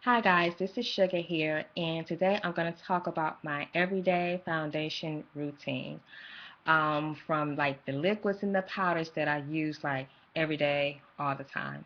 Hi guys, this is Sugar here, and today I'm going to talk about my everyday foundation routine. From like the liquids and the powders that I use like every day, all the time.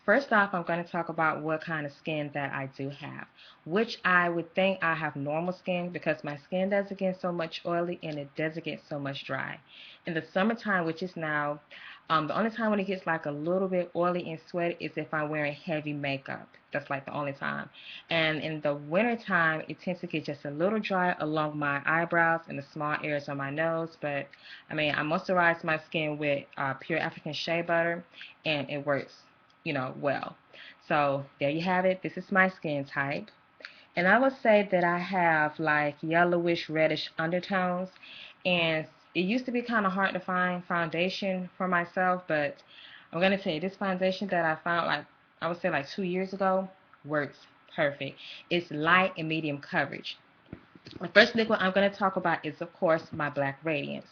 First off, I'm going to talk about what kind of skin that I do have, which I would think I have normal skin because my skin doesn't get so much oily and it doesn't get so much dry. In the summertime, which is now, the only time when it gets like a little bit oily and sweaty is if I'm wearing heavy makeup. That's like the only time. And in the wintertime, it tends to get just a little dry along my eyebrows and the small areas on my nose. But I mean, I moisturize my skin with pure African shea butter, and it works, well. So there you have it. This is my skin type. And I would say that I have like yellowish reddish undertones. And it used to be kind of hard to find foundation for myself, but I'm going to tell you, this foundation that I found like, I would say like 2 years ago, works perfect. It's light and medium coverage. The first liquid I'm going to talk about is, of course, my Black Radiance.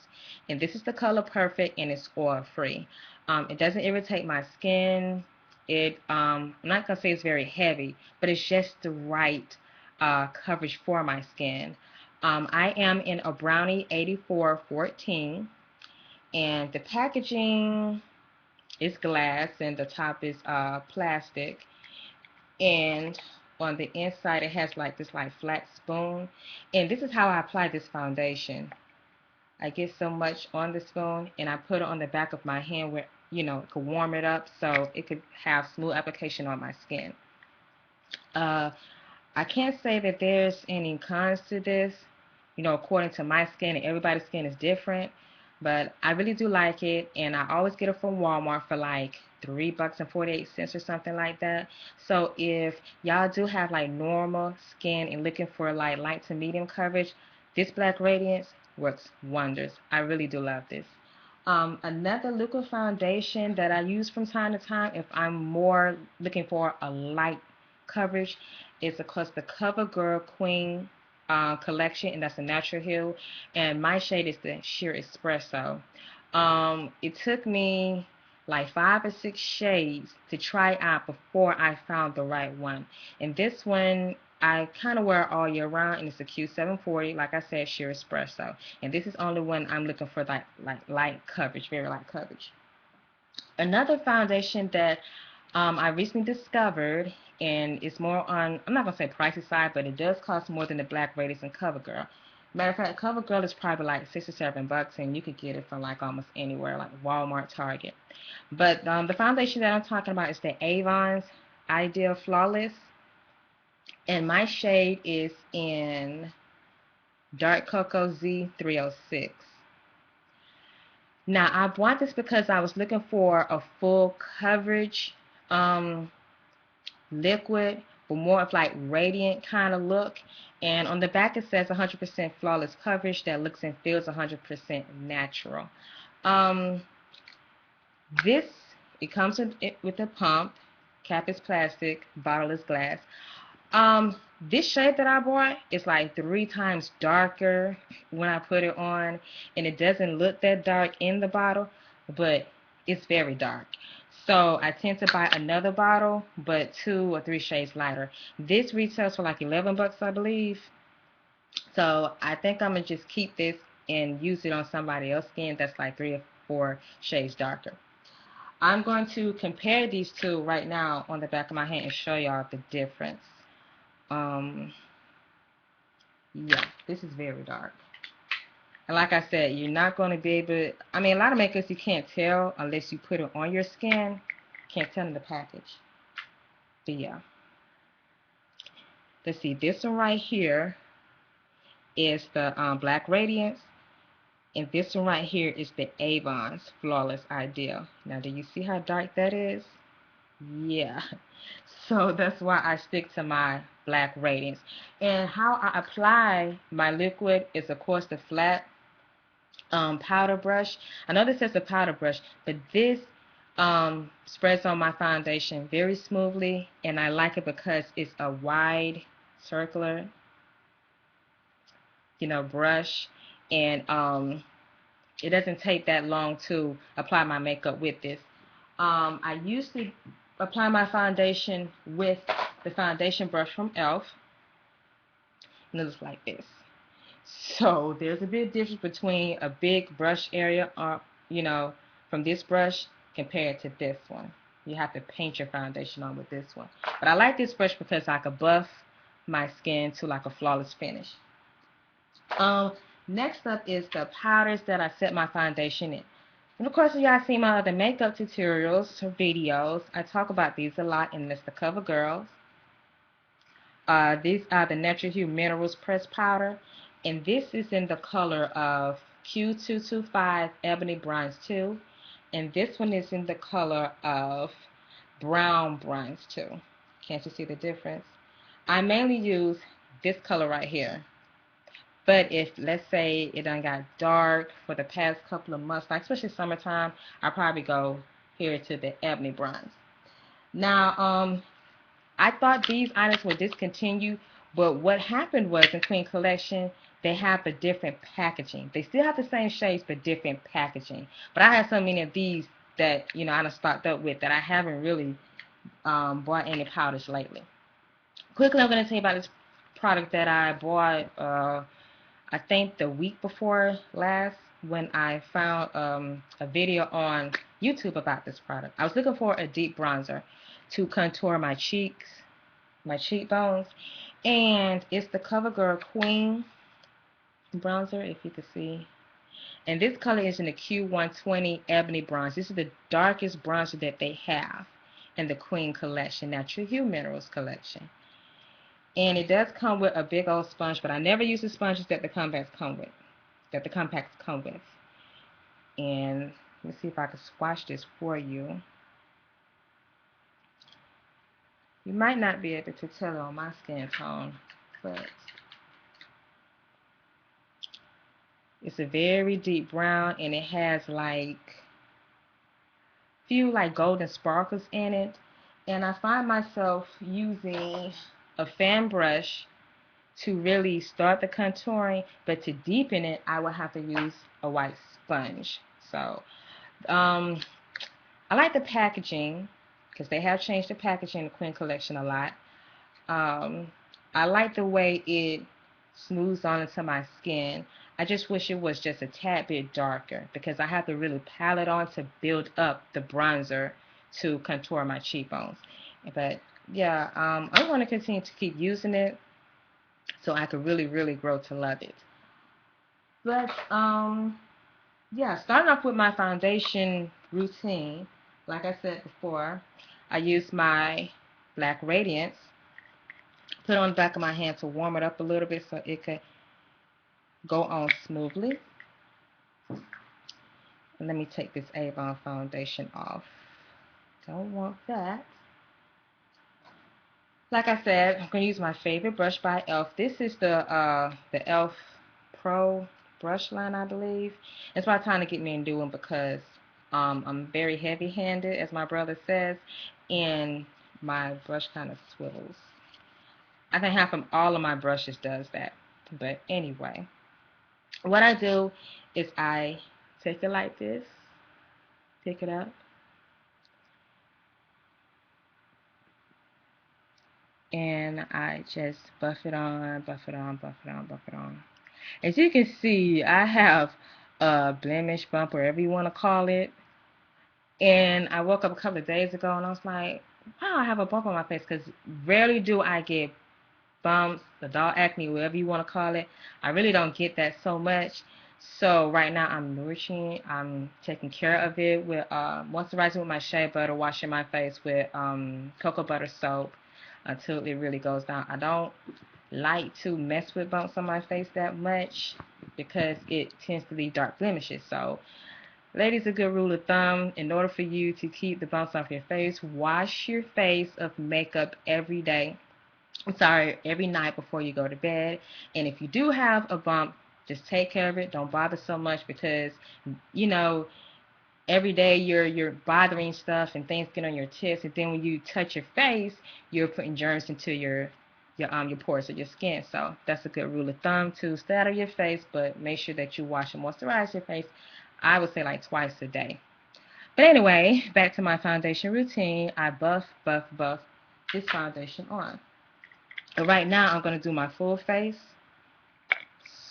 And this is the color Perfect, and it's oil-free. It doesn't irritate my skin. I'm not going to say it's very heavy, but it's just the right coverage for my skin. I am in a Brownie 8414, and the packaging is glass, and the top is plastic. And on the inside it has like this like flat spoon, and this is how I apply this foundation. I get so much on the spoon and I put it on the back of my hand where it could warm it up so it could have smooth application on my skin. uh I can't say that there's any cons to this, according to my skin, and everybody's skin is different. But I really do like it, and I always get it from Walmart for like $3.48 or something like that. So if y'all do have like normal skin and looking for like light to medium coverage, this Black Radiance works wonders. I really do love this. Another liquid foundation that I use from time to time if I'm more looking for a light coverage is, of course, the CoverGirl Queen collection, and that's a natural hue. And my shade is the Sheer Espresso. It took me like 5 or 6 shades to try out before I found the right one. And this one I kind of wear all year round, and it's a Q740, like I said, Sheer Espresso. And this is only when I'm looking for like light coverage, very light coverage. Another foundation that I recently discovered, and it's more on, I'm not going to say pricey side, but it does cost more than the Black Radiance and CoverGirl. Matter of fact, CoverGirl is probably like $6 or $7, and you could get it from like almost anywhere, like Walmart, Target. But the foundation that I'm talking about is the Avon's Ideal Flawless, and my shade is in Dark Cocoa Z306. Now, I bought this because I was looking for a full coverage um, liquid, but more of like radiant kind of look. And on the back it says 100% flawless coverage that looks and feels 100% natural. Um, this, it comes with a pump. Cap is plastic, bottle is glass. This shade that I bought is like 3 times darker when I put it on, and it doesn't look that dark in the bottle, but it's very dark. So I tend to buy another bottle, but 2 or 3 shades lighter. This retails for like $11, I believe. So I think I'm gonna just keep this and use it on somebody else's skin that's like 3 or 4 shades darker. I'm going to compare these two right now on the back of my hand and show y'all the difference. Um, yeah, this is very dark. And like I said, you're not going to be able to, I mean, a lot of makeups you can't tell unless you put it on your skin. Can't tell in the package. But yeah. Let's see, this one right here is the Black Radiance. And this one right here is the Avon's Flawless Ideal. Now, do you see how dark that is? Yeah. So that's why I stick to my Black Radiance. And how I apply my liquid is, of course, the flat powder brush. I know this is a powder brush, but this spreads on my foundation very smoothly, and I like it because it's a wide, circular, brush, and it doesn't take that long to apply my makeup with this. I used to apply my foundation with the foundation brush from e.l.f. and it looks like this. So there's a big difference between a big brush area, you know, from this brush compared to this one. You have to paint your foundation on with this one. But I like this brush because I can buff my skin to like a flawless finish. Um, Next up is the powders that I set my foundation in. And of course, you guys see my other makeup tutorials or videos. I talk about these a lot, and it's the CoverGirls. These are the Natural Hue Minerals Pressed Powder, and this is in the color of Q225 Ebony Bronze 2, and this one is in the color of Brown Bronze 2. Can't you see the difference? I mainly use this color right here. But if, let's say, it done got dark for the past couple of months, like especially summertime, I probably go here to the Ebony Bronze. Now, I thought these items were discontinued, but what happened was in Queen Collection, they have a different packaging. They still have the same shades, but different packaging. But I have so many of these that, you know, I done stocked up with that I haven't really bought any powders lately. Quickly, I'm going to tell you about this product that I bought, I think the week before last, when I found a video on YouTube about this product. I was looking for a deep bronzer to contour my cheeks, my cheekbones, and it's the CoverGirl Queen bronzer, if you can see. And this color is in the Q120 Ebony Bronze. This is the darkest bronzer that they have in the Queen collection, Natural Hue Minerals collection. And it does come with a big old sponge, but I never use the sponges that the compacts come with. And let me see if I can swatch this for you. You might not be able to tell on my skin tone, but it's a very deep brown, and it has like few like golden sparkles in it. And I find myself using a fan brush to really start the contouring, but to deepen it, I will have to use a white sponge. So, I like the packaging because they have changed the packaging in the Queen collection a lot. I like the way it smooths on into my skin. I just wish it was just a tad bit darker because I have to really pile it on to build up the bronzer to contour my cheekbones. But yeah, I'm going to continue to keep using it so I could really, really grow to love it. But yeah, starting off with my foundation routine, like I said before, I use my Black Radiance, put it on the back of my hand to warm it up a little bit so it could go on smoothly. And let me take this Avon foundation off. Don't want that. Like I said, I'm going to use my favorite brush by e.l.f. This is the e.l.f. Pro brush line, I believe. It's about time to get me a new one because I'm very heavy-handed, as my brother says, and my brush kind of swivels. I think half of all of my brushes does that. But anyway, what I do is I take it like this, pick it up, and I just buff it on, buff it on, buff it on, buff it on. As you can see, I have a blemish bump, whatever you want to call it. And I woke up a couple of days ago and I was like, wow, I have a bump on my face because rarely do I get bumps, adult acne, whatever you want to call it. I really don't get that so much. So right now I'm nourishing, I'm taking care of it with moisturizing with my shea butter, washing my face with cocoa butter soap until it really goes down. I don't like to mess with bumps on my face that much because it tends to leave dark blemishes. So ladies, a good rule of thumb, in order for you to keep the bumps off your face, wash your face of makeup every day. I'm sorry, every night before you go to bed. And if you do have a bump, just take care of it. Don't bother so much because, you know, every day you're bothering stuff and things get on your tips, and then when you touch your face, you're putting germs into your pores of your skin. So that's a good rule of thumb to stay out of your face, but make sure that you wash and moisturize your face. I would say like twice a day. But anyway, back to my foundation routine. I buff, buff, buff. this foundation on. And right now I'm going to do my full face.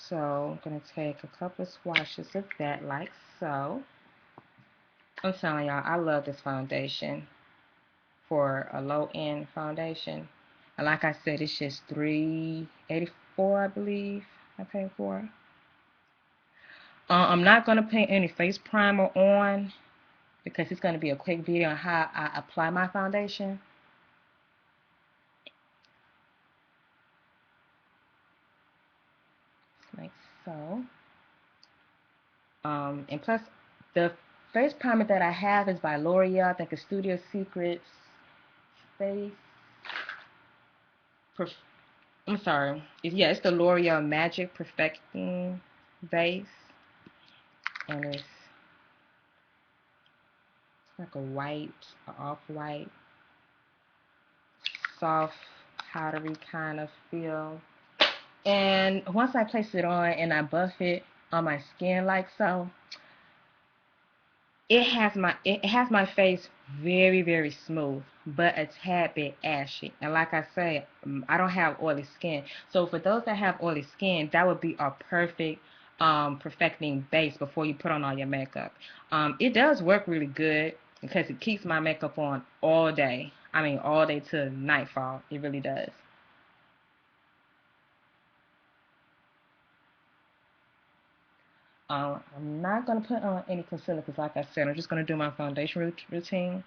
So I'm going to take a couple of swatches of that like so. I'm telling y'all, I love this foundation for a low-end foundation. And like I said, it's just $3.84, I believe I paid for it. I'm not going to paint any face primer on because it's going to be a quick video on how I apply my foundation. Like so. And plus, the face primer that I have is by L'Oreal. I think it's Studio Secrets Face. I'm sorry. It's the L'Oreal Magic Perfecting Base. And it's like a white, off-white, soft, powdery kind of feel. And once I place it on and I buff it on my skin like so, it has my face very smooth, but a tad bit ashy. And like I say, I don't have oily skin. So for those that have oily skin, that would be a perfect perfecting base before you put on all your makeup. It does work really good because it keeps my makeup on all day. I mean all day till nightfall. It really does. I'm not going to put on any concealer because like I said, I'm just going to do my foundation routine.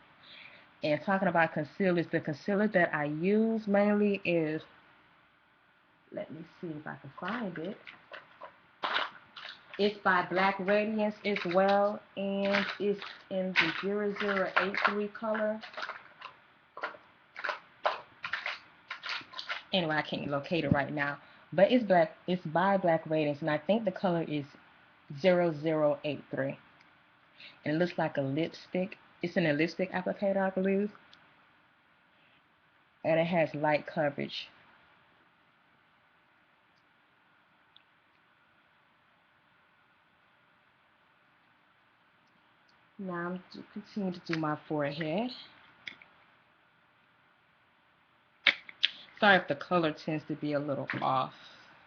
And talking about concealers, the concealer that I use mainly is, let me see if I can find it. It's by Black Radiance as well, and it's in the 0083 color. Anyway, I can't locate it right now, but it's black. It's by Black Radiance, and I think the color is 0083. And it looks like a lipstick. It's in a lipstick applicator, I believe, and it has light coverage. Now I'm continue to do my forehead. Sorry if the color tends to be a little off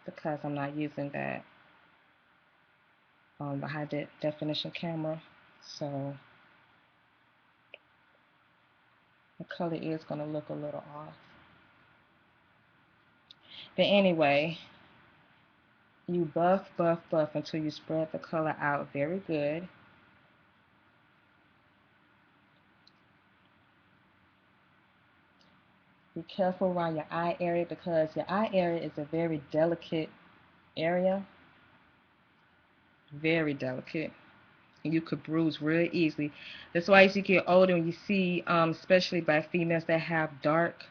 because I'm not using that the high definition camera. So the color is going to look a little off. But anyway, you buff until you spread the color out very good. Be careful around your eye area because your eye area is a very delicate area. Very delicate. And you could bruise real easily. That's why as you get older, when you see, especially by females that have dark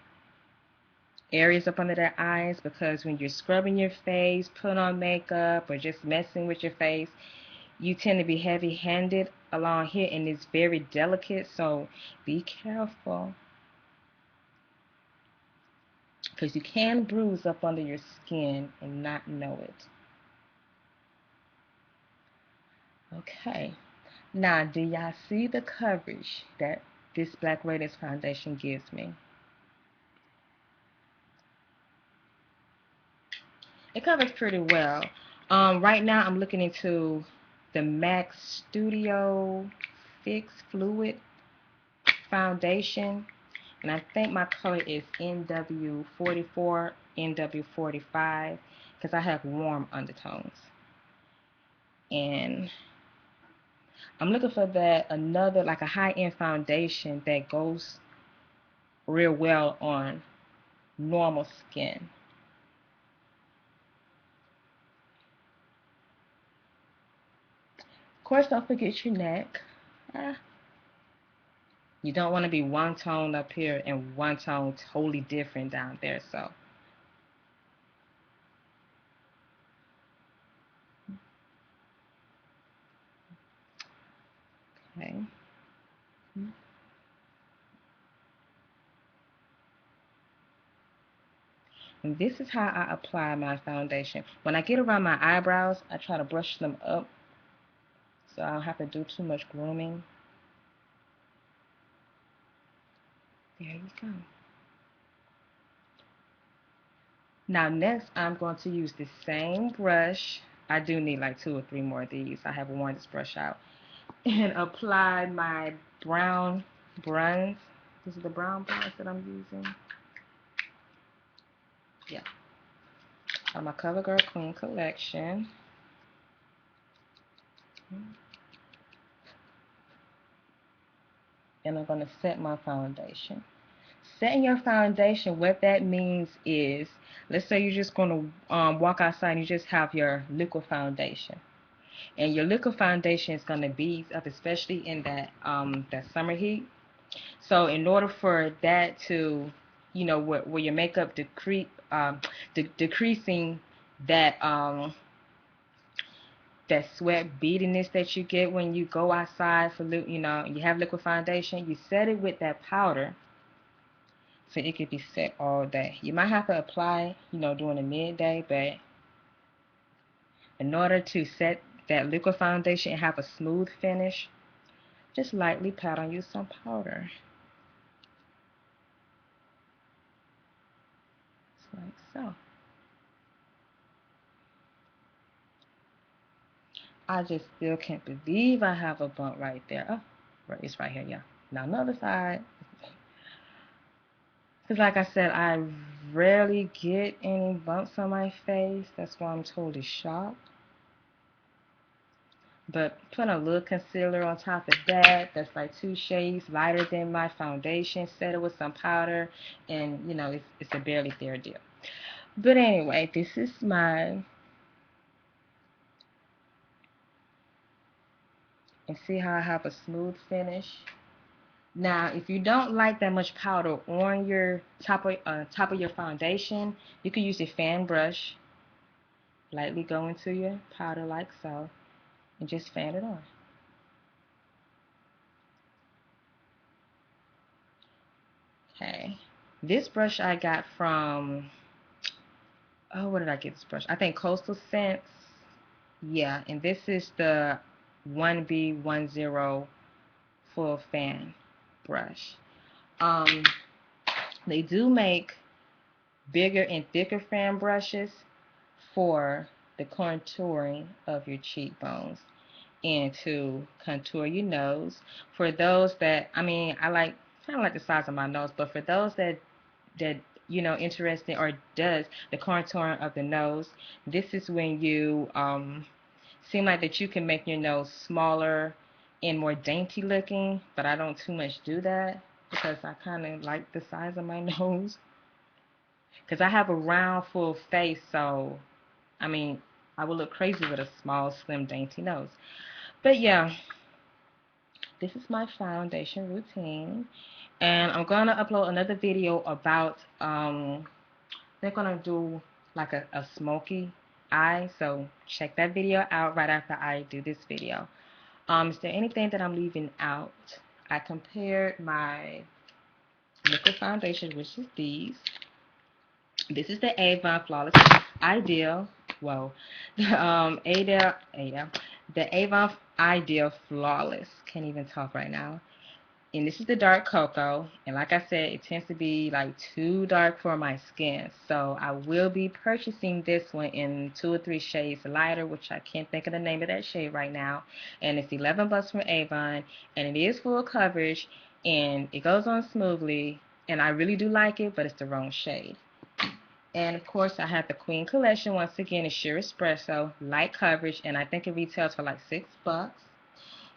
areas up under their eyes, because when you're scrubbing your face, putting on makeup, or just messing with your face, you tend to be heavy-handed along here, and it's very delicate, so be careful because you can bruise up under your skin and not know it. Okay, now do y'all see the coverage that this Black Radiance foundation gives me? It covers pretty well. Right now I'm looking into the MAC Studio Fix Fluid Foundation, and I think my color is NW44, NW45, because I have warm undertones. And I'm looking for that another like a high-end foundation that goes real well on normal skin. Of course, don't forget your neck. Ah, you don't want to be one tone up here and one tone totally different down there. So, okay. And this is how I apply my foundation. When I get around my eyebrows, I try to brush them up so I don't have to do too much grooming. There you go. Now next I'm going to use the same brush. I do need like 2 or 3 more of these. I have worn this brush out. And apply my brown bronze. This is the brown bronze that I'm using. Yeah. On my CoverGirl Queen collection. And I'm going to set my foundation. Setting your foundation, what that means is, let's say you're just going to walk outside and you just have your liquid foundation. And your liquid foundation is going to bead up, especially in that summer heat. So in order for that to, where your makeup decreasing that that sweat beadiness that you get when you go outside for you have liquid foundation, you set it with that powder so it could be set all day. You might have to apply, during the midday, but in order to set that liquid foundation and have a smooth finish, just lightly pat on you some powder. Just like so. I just still can't believe I have a bump right there. Oh, right, it's right here, yeah. Now another side. Because like I said, I rarely get any bumps on my face. That's why I'm totally shocked. But put a little concealer on top of that. That's like 2 shades lighter than my foundation. Set it with some powder. And, it's a barely there deal. But anyway, this is mine. And see how I have a smooth finish? Now, if you don't like that much powder on your top of your foundation, you can use a fan brush. Lightly go into your powder like so, and just fan it on. Okay. This brush I got from, oh, where did I get this brush? I think Coastal Scents. Yeah, and this is the 1B10 full fan brush. Um, they do make bigger and thicker fan brushes for the contouring of your cheekbones and to contour your nose. For those that, I like kind of like the size of my nose, but for those that interested or does the contouring of the nose, this is when you seem like that you can make your nose smaller and more dainty looking, but I don't too much do that because I kind of like the size of my nose. Because I have a round, full face, so, I mean, I would look crazy with a small, slim, dainty nose. But yeah, this is my foundation routine. And I'm going to upload another video about, they're going to do like a smoky eye. So check that video out right after I do this video. Is there anything that I'm leaving out? I compared my liquid foundation, which is these. This is the Avon Flawless Ideal. Whoa. The Avon Ideal Flawless. Can't even talk right now. And this is the dark cocoa. And like I said, it tends to be like too dark for my skin. So I will be purchasing this one in 2 or 3 shades lighter, which I can't think of the name of that shade right now. And it's $11 from Avon. And it is full coverage. And it goes on smoothly. And I really do like it, but it's the wrong shade. And of course, I have the Queen Collection. Once again, it's Sheer Espresso, light coverage, and I think it retails for like $6.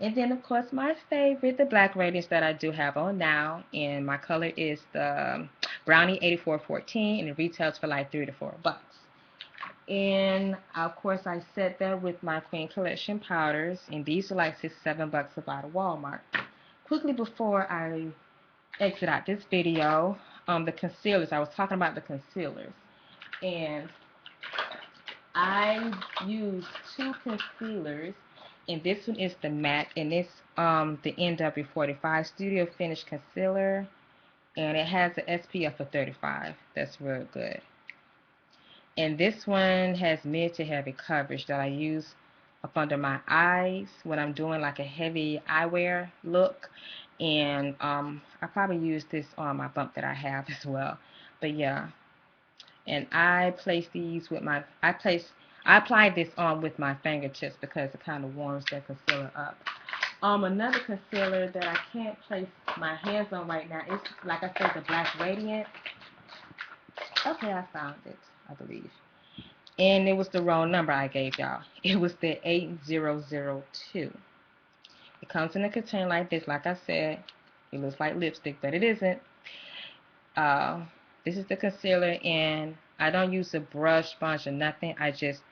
And then, of course, my favorite, the Black Radiance that I do have on now, and my color is the Brownie 8414, and it retails for like $3 to $4. And of course, I set that with my Queen Collection powders, and these are like $6, $7 about at Walmart. Quickly before I exit out this video, the concealers. I was talking about the concealers. And I use 2 concealers, and this one is the matte, and it's the NW45 Studio Finish Concealer, and it has an SPF of 35. That's real good. And this one has mid to heavy coverage that I use up under my eyes when I'm doing like a heavy eyewear look, and I probably use this on my bump that I have as well. But yeah, And I place these with I apply this on with my fingertips because it kind of warms the concealer up. Another concealer that I can't place my hands on right now is, like I said, the Black Radiant. Okay, I found it, I believe. And it was the wrong number I gave y'all. It was the 8002. It comes in a container like this. Like I said, it looks like lipstick, but it isn't. Uh, this is the concealer, and I don't use a brush, sponge, or nothing. I just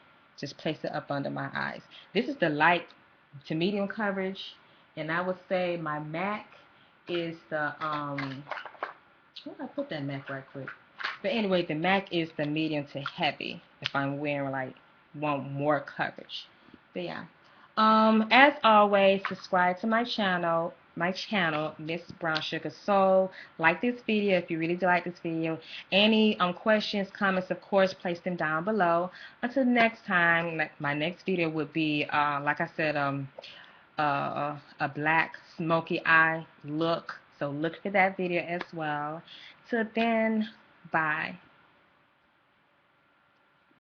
place it up under my eyes. This is the light to medium coverage, and I would say my MAC is the where did I put that MAC right quick? But anyway, the MAC is the medium to heavy if I'm wearing like want more coverage. But yeah. As always, subscribe to my channel, Miss Brown Sugar Soul. Like this video if you really do like this video. Any questions, comments, of course, place them down below. Until next time, my next video would be, like I said, a black smoky eye look. So look for that video as well. Till then, bye.